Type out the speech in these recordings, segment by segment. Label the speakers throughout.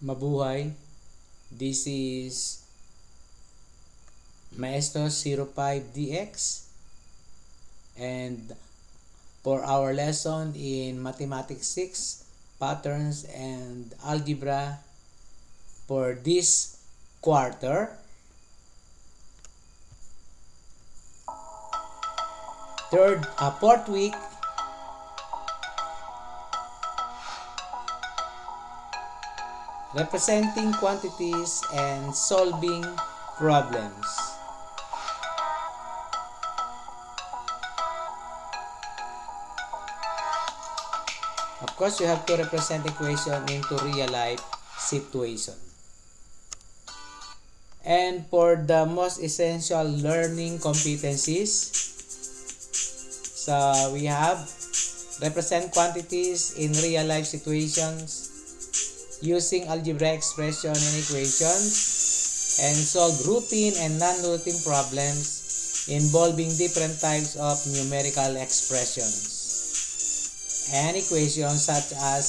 Speaker 1: Mabuhay. This is Maestro 05DX, and for our lesson in Mathematics 6, Patterns and Algebra for this quarter, fourth week, representing quantities and solving problems. Of course, you have to represent equation into real life situation. And for the most essential learning competencies, so we have represent quantities in real life situations using algebraic expression and equations, and solve routine and non-routine problems involving different types of numerical expressions and equations such as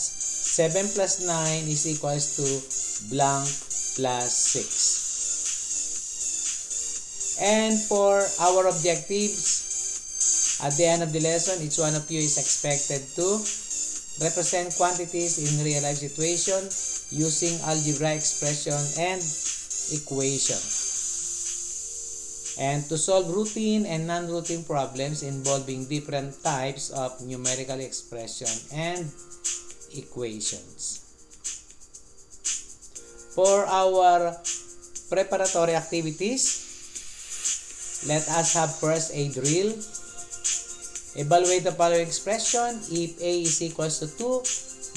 Speaker 1: 7 plus 9 is equals to blank plus 6. And for our objectives, at the end of the lesson, each one of you is expected to represent quantities in real life situation using algebraic expression and equation, and to solve routine and non-routine problems involving different types of numerical expression and equations. For our preparatory activities, let us have first a drill. Evaluate the following expression. If A is equals to 2,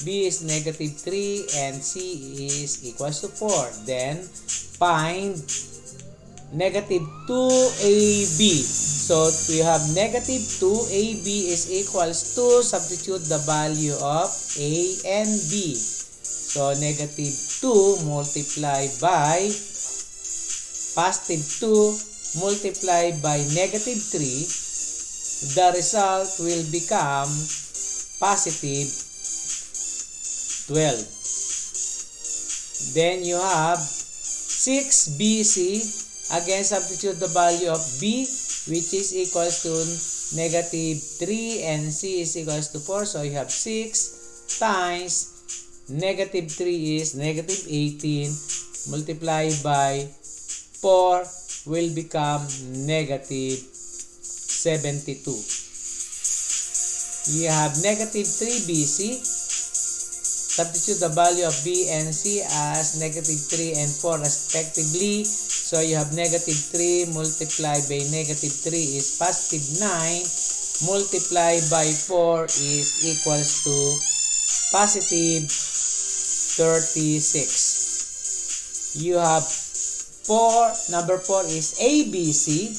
Speaker 1: B is negative 3, and C is equals to 4. Then, find negative 2AB. So, we have negative 2AB is equals to, substitute the value of A and B. So, negative 2 multiplied by positive 2 multiplied by negative 3. The result will become positive 12. Then you have 6BC. Again, substitute the value of B, which is equals to negative 3, and C is equals to 4. So you have 6 times negative 3 is negative 18 multiplied by 4 will become negative 72. You have negative 3BC. Substitute the value of B and C as negative 3 and 4 respectively. So you have negative 3 multiplied by negative 3 is positive 9 multiplied by 4 is equals to positive 36. You have number 4 is ABC.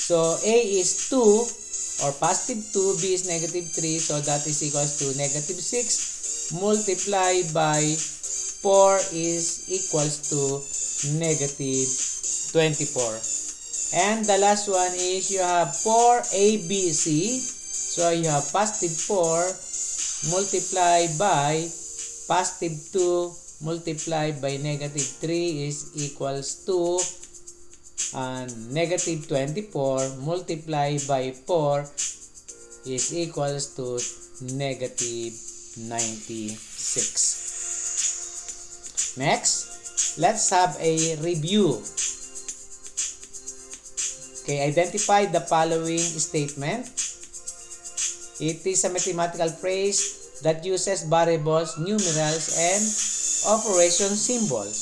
Speaker 1: So, A is 2 or positive 2, B is negative 3. So, that is equals to negative 6 multiplied by 4 is equals to negative 24. And the last one is you have 4ABC. So, you have positive 4 multiplied by positive 2 multiplied by negative 3 is equals to negative 24 multiplied by 4 is equals to negative 96. Next, let's have a review. Okay, identify the following statement. It is a mathematical phrase that uses variables, numerals, and operation symbols.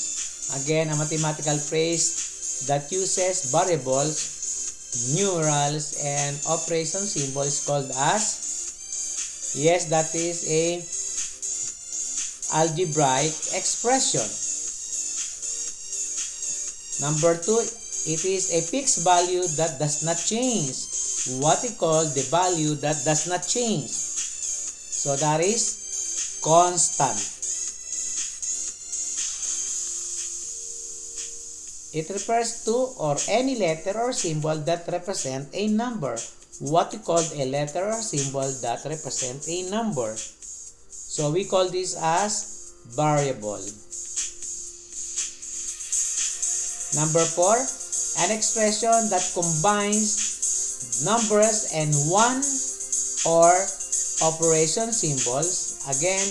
Speaker 1: Again, a mathematical phrase that uses variables, numerals, and operation symbols called as, yes, that is a algebraic expression. Number 2, it is a fixed value that does not change. What we call the value that does not change. So that is constant. It refers to or any letter or symbol that represent a number. What we call a letter or symbol that represent a number. So we call this as variable. Number 4, an expression that combines numbers and one or operation symbols. Again,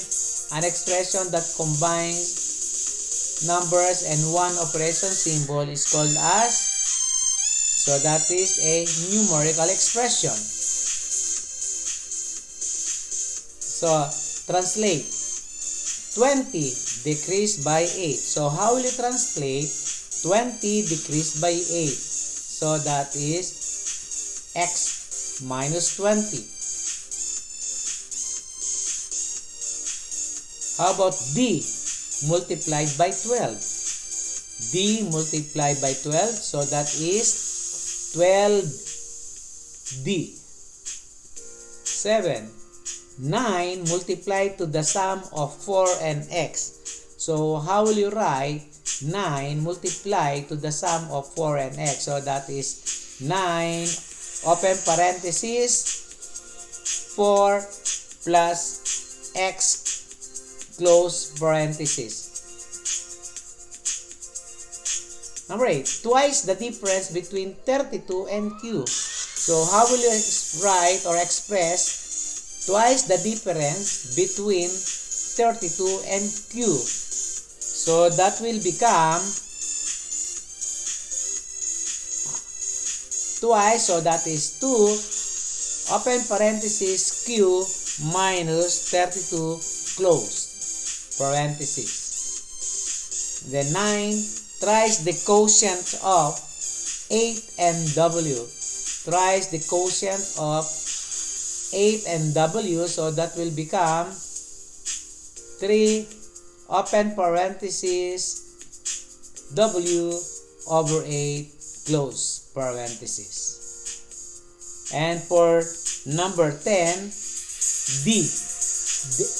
Speaker 1: an expression that combines numbers and one operation symbol is called as, so that is a numerical expression. So, translate. 20 decreased by 8. So, how will you translate 20 decreased by 8? So, that is x minus 20. How about d multiplied by 12? D multiplied by 12. So, that is 12d. 7. 9 multiplied to the sum of 4 and x. So, how will you write 9 multiplied to the sum of 4 and x? So, that is 9, open parenthesis, 4 plus x, close parenthesis. Number 8, twice the difference between 32 and q. So, how will you write or express twice the difference between 32 and q? So, that will become twice, so that is 2, open parenthesis, q minus 32, close parenthesis. Then 9, thrice the quotient of 8 and w. Thrice the quotient of 8 and w, so that will become 3, open parenthesis, w over 8, close parenthesis. And for number 10, d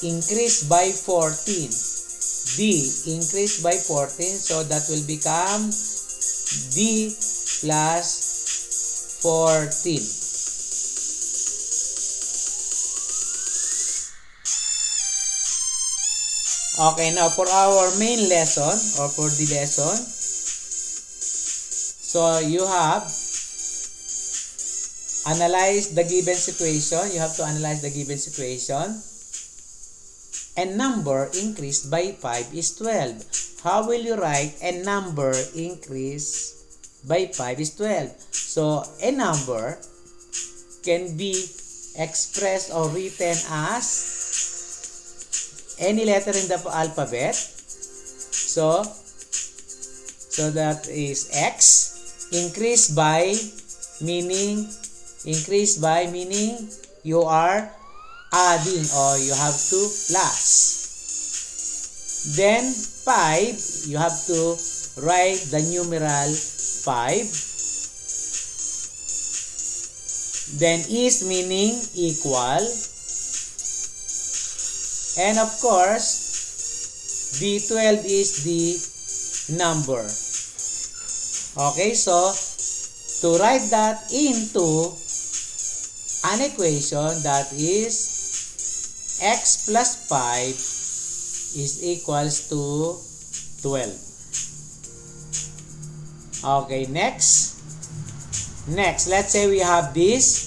Speaker 1: increased by 14. D increased by 14, so that will become d plus 14. Okay, now for our main lesson or for the lesson, so you have analyzed the given situation. You have to analyze the given situation. And number increased by 5 is 12. How will you write a number increased by 5 is 12? So, a number can be expressed or written as any letter in the alphabet. So that is x. Increased by meaning you are adding or you have to plus. Then 5, you have to write the numeral 5. Then is meaning equal. And of course, D12 is the number. Okay, so to write that into an equation, that is x plus 5 is equals to 12. Okay, next, let's say we have this.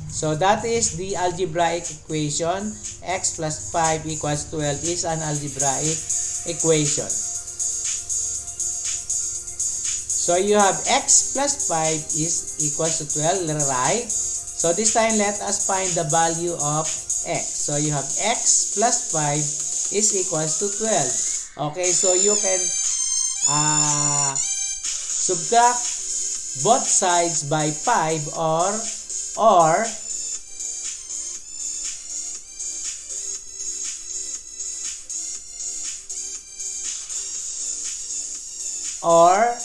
Speaker 1: So that is the algebraic equation. X plus 5 equals 12 is an algebraic equation. So you have x plus 5 is equals to 12, right? So this time let us find the value of x. So you have x plus 5 is equals to 12. Okay, so you can subtract both sides by 5 or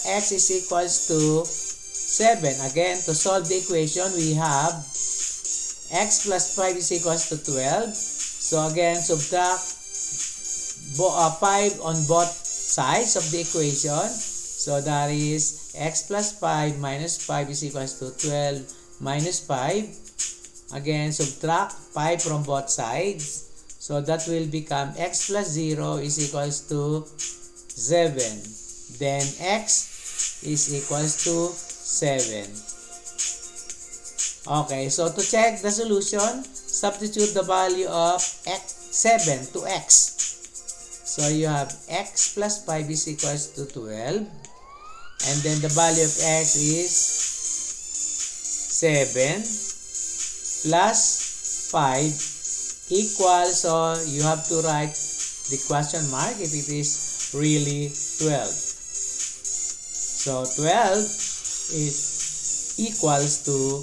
Speaker 1: x is equals to 7. Again, to solve the equation, we have x plus 5 is equals to 12. So again, subtract 5 on both sides of the equation. So that is x plus 5 minus 5 is equals to 12 minus 5. Again, subtract 5 from both sides. So that will become x plus 0 is equals to 7. Then x is equals to 7. Okay, so to check the solution, substitute the value of 7 to x. So you have x plus 5 is equals to 12. And then the value of x is 7 plus 5 equals, so you have to write the question mark if it is really 12. So 12 is equals to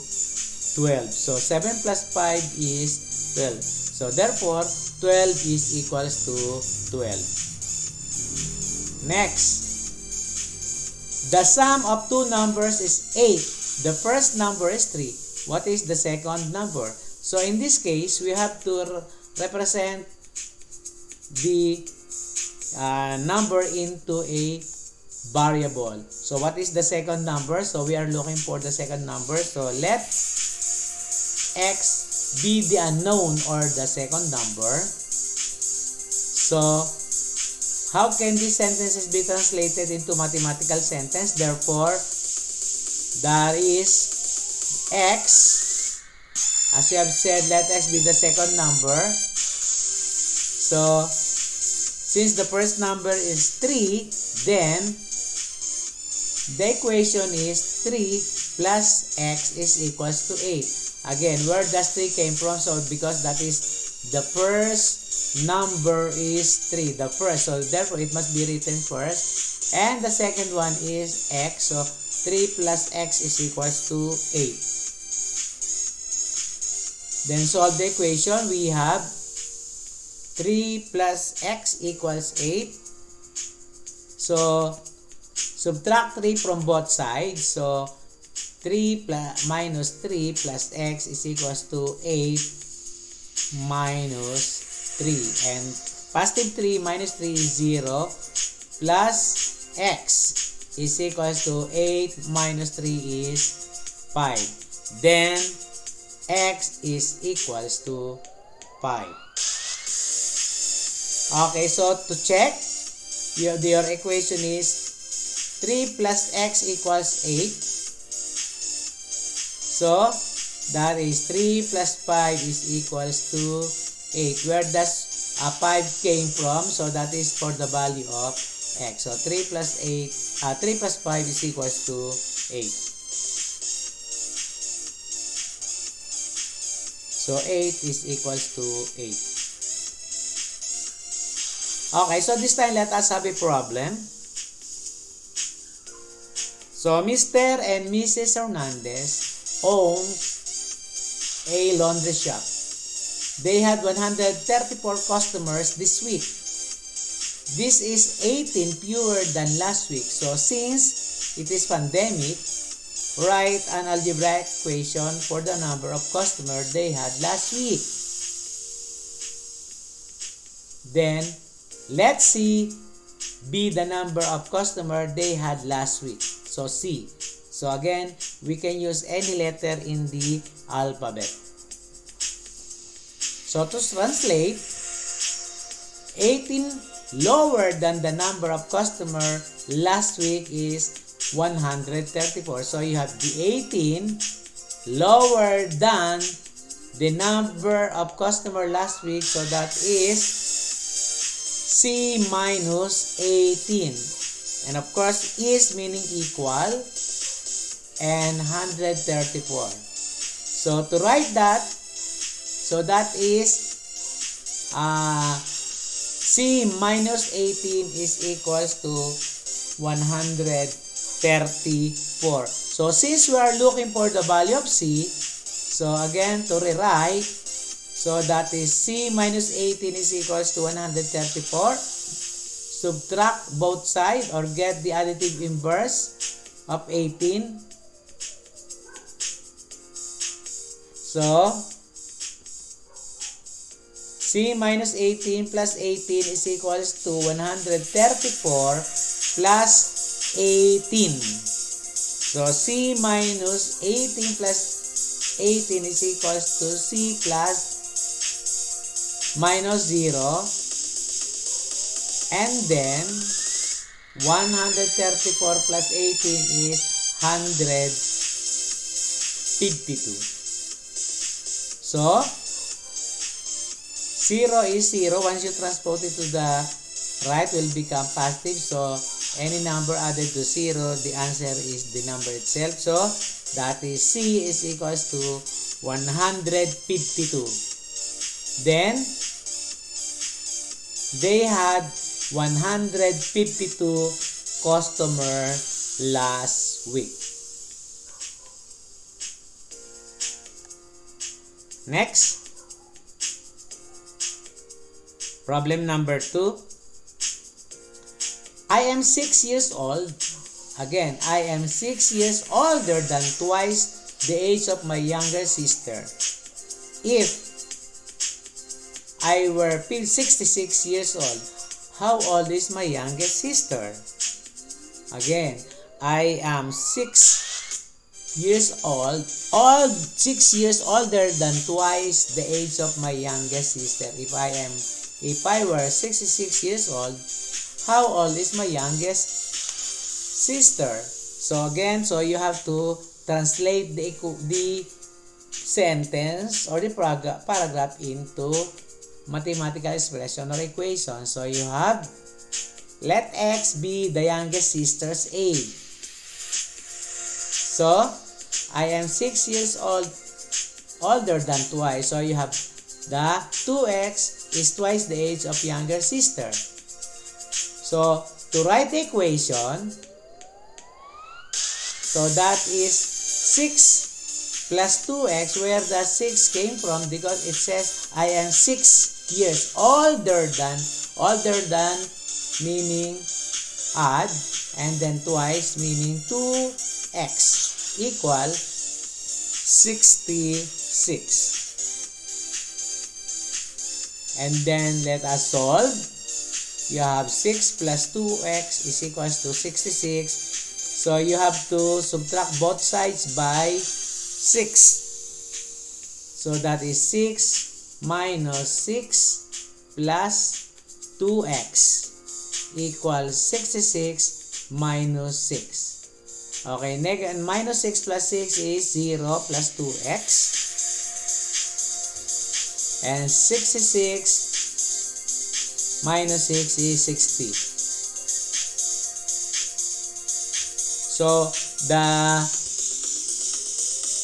Speaker 1: 12. So 7 plus 5 is 12. So therefore 12 is equals to 12. Next, the sum of two numbers is 8. The first number is 3. What is the second number? So in this case, we have to represent the number into a variable. So what is the second number? So we are looking for the second number. So let x be the unknown or the second number. So how can these sentences be translated into mathematical sentence? Therefore, there is x. As we have said, let x be the second number. So, since the first number is 3, then the equation is 3 plus x is equals to 8. Again, where does 3 came from? So, because that is the first number is 3, the first, so therefore it must be written first, and the second one is x, so 3 plus x is equals to 8. Then solve the equation. We have 3 plus x equals 8, so subtract 3 from both sides, so 3 plus minus 3 plus x is equals to 8 minus 3, and positive 3 minus 3 is 0, plus x is equals to 8 minus 3 is 5. Then x is equals to 5. Okay, so to check, your equation is 3 plus x equals 8. So that is 3 plus 5 is equals to 8. Where does 5 came from? So that is for the value of x. So 3 plus 5 is equals to 8. So 8 is equals to 8. Okay, so this time let us have a problem. So Mr. and Mrs. Hernandez own a laundry shop. They had 134 customers this week. This is 18 fewer than last week. So since it is pandemic, write an algebraic equation for the number of customers they had last week. Then let C be the number of customers they had last week. So C. So again, we can use any letter in the alphabet. So to translate, 18 lower than the number of customers last week is 134. So you have the 18 lower than the number of customers last week. So that is C minus 18. And of course, is meaning equal and 134. So to write that, so that is C minus 18 is equals to 134. So since we are looking for the value of C, so again to rewrite, so that is C minus 18 is equals to 134. Subtract both sides or get the additive inverse of 18. So C minus 18 plus 18 is equals to 134 plus 18. So C minus 18 plus 18 is equals to C plus minus 0. And then 134 plus 18 is 152. So, 0 is 0. Once you transpose it to the right, will become positive. So, any number added to 0, the answer is the number itself. So, that is C is equals to 152. Then, they had 152 customer last week. Next, problem number 2. I am 6 years old. Again, I am 6 years older than twice the age of my younger sister. If I were 66 years old, how old is my youngest sister? Again, I am 6 years old, 6 years older than twice the age of my youngest sister. If I were 66 years old, how old is my youngest sister? So again, so you have to translate the sentence or the paragraph into mathematical expression or equation. So you have, let X be the youngest sister's age. So, I am 6 years old, older than twice. So you have the 2X is twice the age of younger sister. So, to write the equation, so that is 6 plus 2x, where the 6 came from, because it says I am 6 years older than meaning add, and then twice meaning 2x equal 66. And then let us solve. You have 6 plus 2x is equals to 66. So you have to subtract both sides by 6. So that is 6 minus 6 plus 2x equals 66 minus 6. Okay, minus 6 plus 6 is 0 plus 2x. And 66 minus 6 is 60. So, the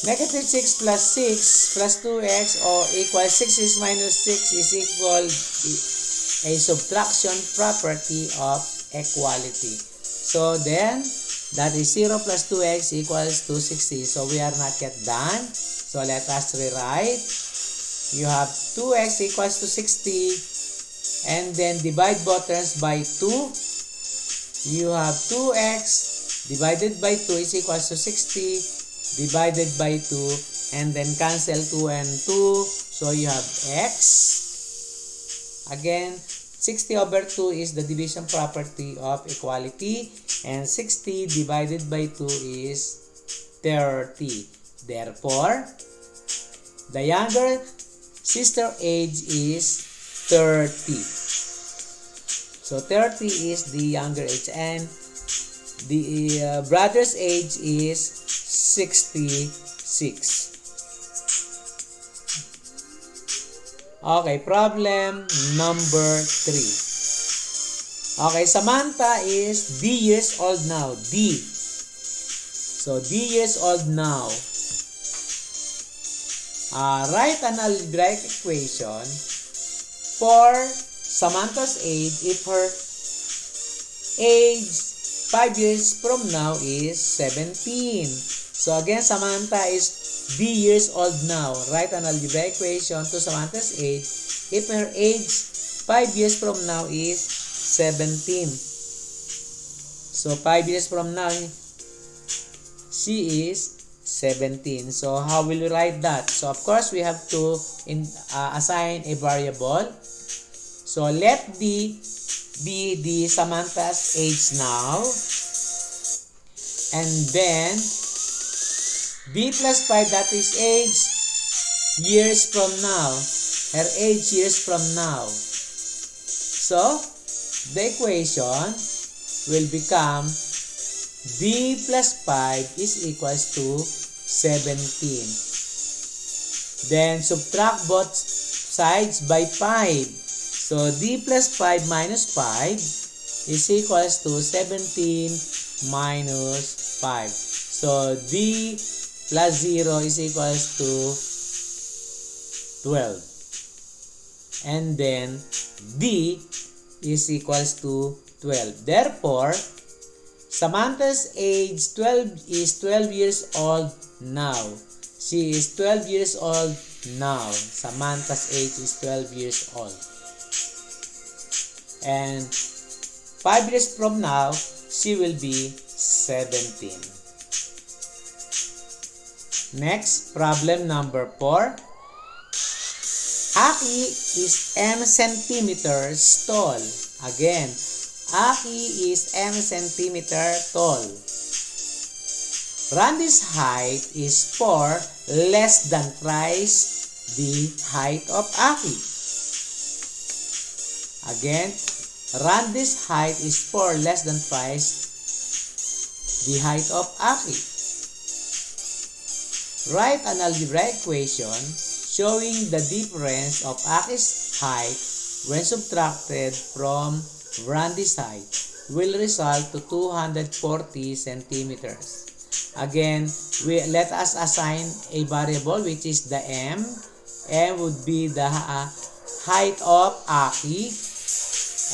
Speaker 1: negative 6 plus 6 plus 2x or equals 6 minus 6 is equal a subtraction property of equality. So, then, that is 0 plus 2x equals to 60. So, we are not yet done. So, let us rewrite. You have 2x equals to 60. And then divide both terms by 2. You have 2x divided by 2 is equals to 60 divided by 2. And then cancel 2 and 2. So you have x. Again, 60 over 2 is the division property of equality. And 60 divided by 2 is 30. Therefore, the younger sister age is 30. So 30 is the younger age, and the brother's age is 66. Okay, problem number 3. Okay, Samantha is D years old now. D. So D years old now. Write an algebraic equation for Samantha's age if her age 5 years from now is 17. So again, Samantha is D years old now. Write an algebraic equation to Samantha's age if her age 5 years from now is 17. So 5 years from now, she is 17. So how will we write that? So of course, we have to assign a variable. So let D be the Samantha's age now. And then B plus 5, that is age years from now. Her age years from now. So the equation will become d plus 5 is equals to 17. Then subtract both sides by 5. So d plus 5 minus 5 is equals to 17 minus 5. So d plus 0 is equals to 12. And then d is equals to 12. Therefore, Samantha's age 12 is 12 years old now. She is 12 years old now. Samantha's age is 12 years old. And 5 years from now, she will be 17. Next, problem number 4. Aki is m centimeters tall. Again, Aki is m centimeter tall. Randy's height is 4 less than thrice the height of Aki. Again, Randy's height is 4 less than twice the height of Aki. Write an algebraic equation showing the difference of Aki's height when subtracted from Randy's height will result to 240 centimeters. Again, let us assign a variable which is the m. M would be the height of Aki.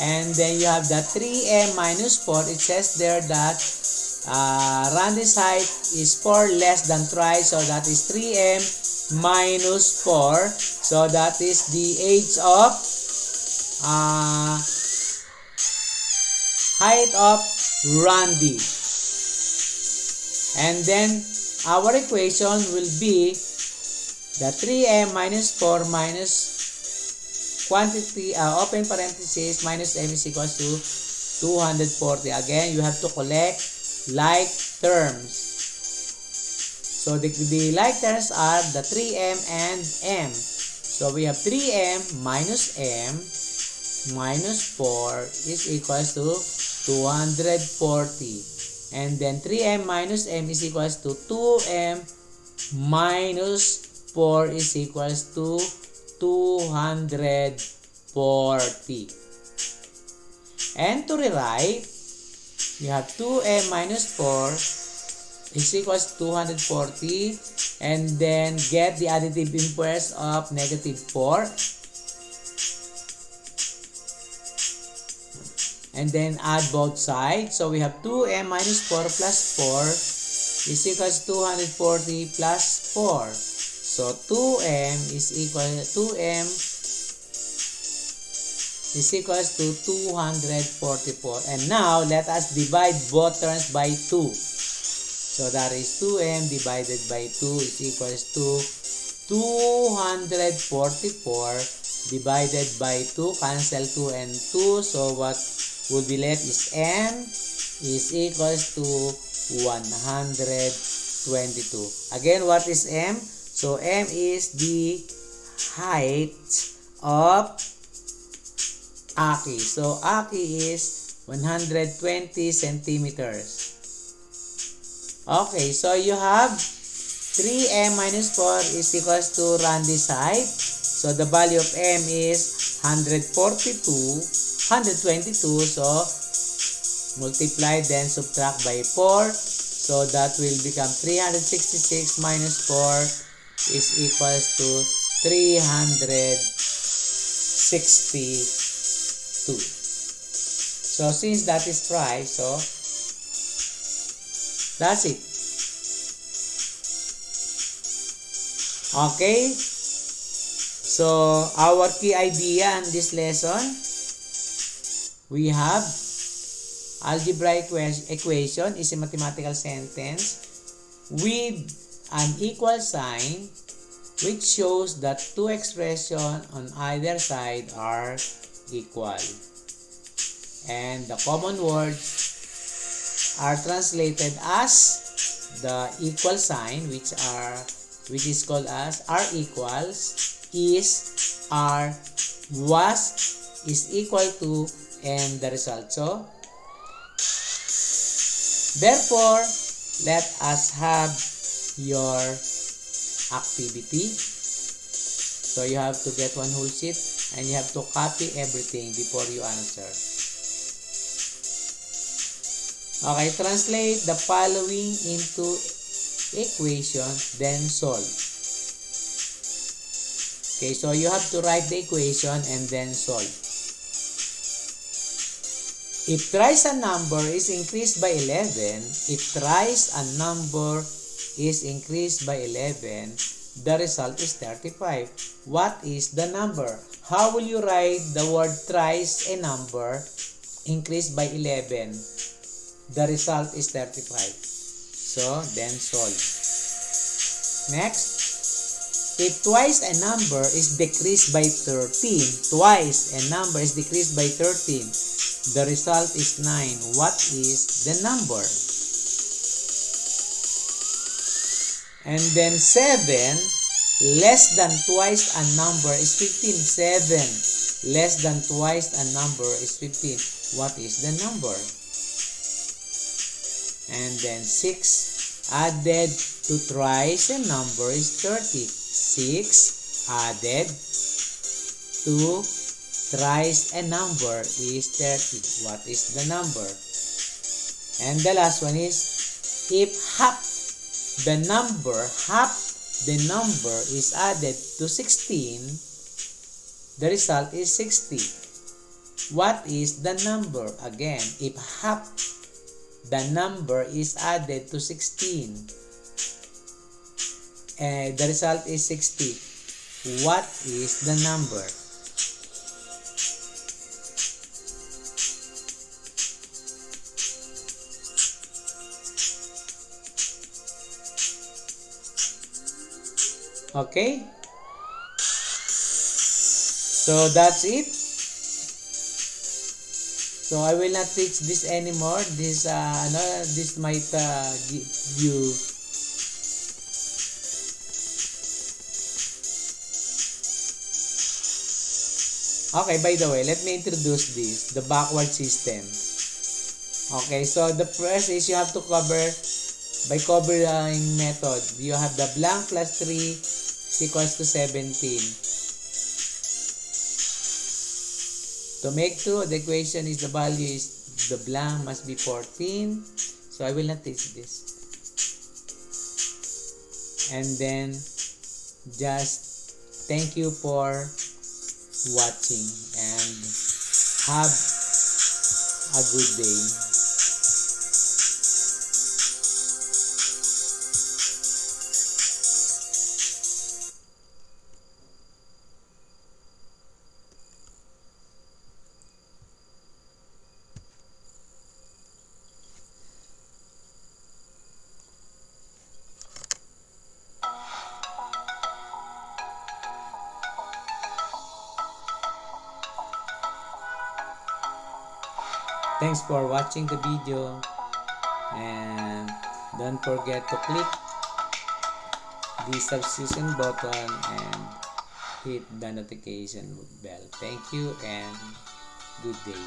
Speaker 1: And then you have the 3m minus 4. It says there that Randy's height is 4 less than thrice. So that is 3m minus 4. So that is the age of height of Randy. And then our equation will be the 3m minus 4 minus quantity, open parenthesis, minus m is equals to 240. Again, you have to collect like terms. So the like terms are the 3m and m. So we have 3m minus m minus 4 is equals to 240. And then 3m minus m is equals to 2m minus 4 is equals to 240. And to rewrite, you have 2m minus 4 is equals to 240, and then get the additive inverse of negative 4. And then add both sides. So we have 2m minus 4 plus 4 is equals to 240 plus 4. So 2m is equals to 244. And now let us divide both terms by 2. So that is 2m divided by 2 is equals to 244 divided by 2. Cancel 2 and 2. So what would be left is m is equals to 122. Again, what is m? So m is the height of Aki. So Aki is 120 centimeters. Okay, so you have 3m minus 4 is equals to Randy's height. So the value of m is 122. So multiply, then subtract by 4. So that will become 366 minus 4 is equals to 362. So since that is twice, so that's it. Okay. So our key idea in this lesson, we have algebraic equation is a mathematical sentence with an equal sign which shows that two expressions on either side are equal. And the common words are translated as the equal sign, which is called as r equals, is, are, was, is equal to, and the result. So Therefore, let us have your activity. So you have to get one whole sheet and you have to copy everything before you answer. Okay, translate the following into equation, then solve. Okay, so you have to write the equation and then solve. If thrice a number is increased by 11, if thrice a number is increased by 11, the result is 35. What is the number? How will you write the word thrice a number increased by 11? The result is 35. So, then solve. Next, if twice a number is decreased by 13, twice a number is decreased by 13, the result is 9. What is the number? And then 7 less than twice a number is 15. 7 less than twice a number is 15. What is the number? And then 6 added to thrice a number is 30. 6 added to thrice a number is 30. What is the number? And the last one is, if half the number is added to 16, the result is 60. What is the number? Again, if half the number is added to 16, the result is 60. What is the number? Okay? So that's it. So I will not teach this anymore. This this might give you okay, by the way, let me introduce this, the backward system. Okay, so the first is you have to cover by covering method. You have the blank plus 3 is equals to 17. To make 2, the equation is the value is the blank must be 14. So I will not teach this. And then just thank you for watching and have a good day. Thanks for watching the video, and don't forget to click the subscription button and hit the notification bell. Thank you and good day.